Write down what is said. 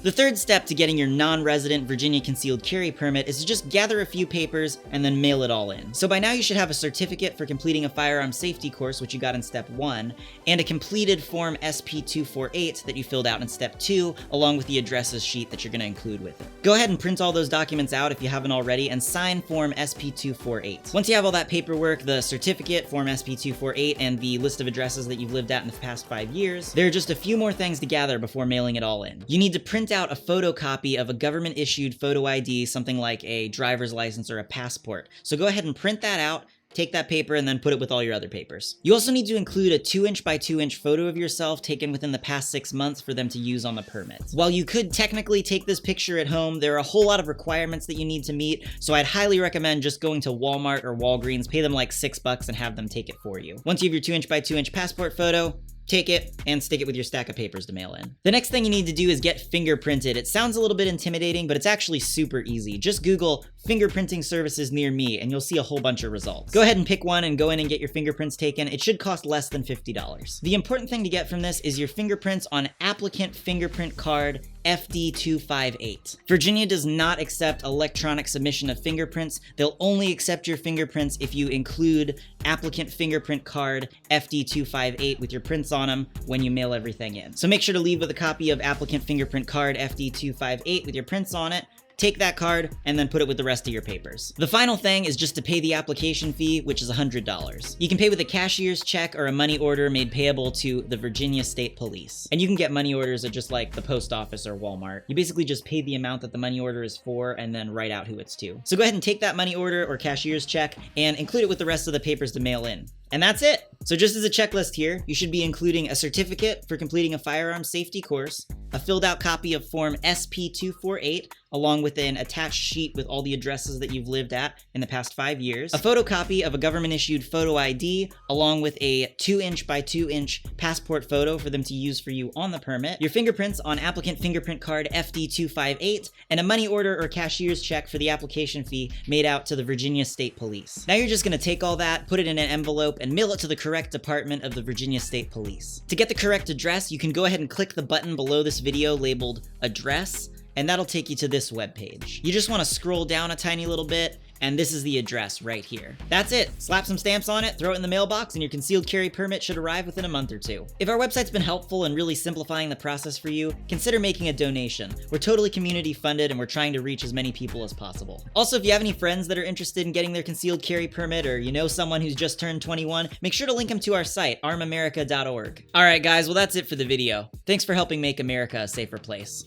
The third step to getting your non-resident Virginia concealed carry permit is to just gather a few papers and then mail it all in. So by now you should have a certificate for completing a firearm safety course, which you got in step 1, and a completed form SP248 that you filled out in step 2, along with the addresses sheet that you're going to include with it. Go ahead and print all those documents out if you haven't already and sign form SP248. Once you have all that paperwork, the certificate, form SP248, and the list of addresses that you've lived at in the past 5 years, there are just a few more things to gather before mailing it all in. You need to print out a photocopy of a government-issued photo ID, something like a driver's license or a passport. So go ahead and print that out, take that paper, and then put it with all your other papers. You also need to include a 2" by 2" photo of yourself taken within the past 6 months for them to use on the permit. While you could technically take this picture at home, there are a whole lot of requirements that you need to meet, so I'd highly recommend just going to Walmart or Walgreens, pay them like $6 and have them take it for you. Once you have your 2" by 2" passport photo, take it and stick it with your stack of papers to mail in. The next thing you need to do is get fingerprinted. It sounds a little bit intimidating, but it's actually super easy. Just Google fingerprinting services near me and you'll see a whole bunch of results. Go ahead and pick one and go in and get your fingerprints taken. It should cost less than $50. The important thing to get from this is your fingerprints on applicant fingerprint card FD258. Virginia does not accept electronic submission of fingerprints. They'll only accept your fingerprints if you include applicant fingerprint card FD258 with your prints on them when you mail everything in. So make sure to leave with a copy of applicant fingerprint card FD258 with your prints on it. Take that card and then put it with the rest of your papers. The final thing is just to pay the application fee, which is $100. You can pay with a cashier's check or a money order made payable to the Virginia State Police. And you can get money orders at just like the post office or Walmart. You basically just pay the amount that the money order is for and then write out who it's to. So go ahead and take that money order or cashier's check and include it with the rest of the papers to mail in. And that's it. So just as a checklist here, you should be including a certificate for completing a firearm safety course, a filled out copy of form SP248, along with an attached sheet with all the addresses that you've lived at in the past 5 years, a photocopy of a government-issued photo ID, along with a 2" by 2" passport photo for them to use for you on the permit, your fingerprints on applicant fingerprint card FD258, and a money order or cashier's check for the application fee made out to the Virginia State Police. Now you're just going to take all that, put it in an envelope, and mail it to the correct department of the Virginia State Police. To get the correct address, you can go ahead and click the button below this video labeled Address, and that'll take you to this webpage. You just want to scroll down a tiny little bit, and this is the address right here. That's it. Slap some stamps on it, throw it in the mailbox, and your concealed carry permit should arrive within a month or 2. If our website's been helpful in really simplifying the process for you, consider making a donation. We're totally community funded, and we're trying to reach as many people as possible. Also, if you have any friends that are interested in getting their concealed carry permit, or you know someone who's just turned 21, make sure to link them to our site, armamerica.org. Alright guys, well that's it for the video. Thanks for helping make America a safer place.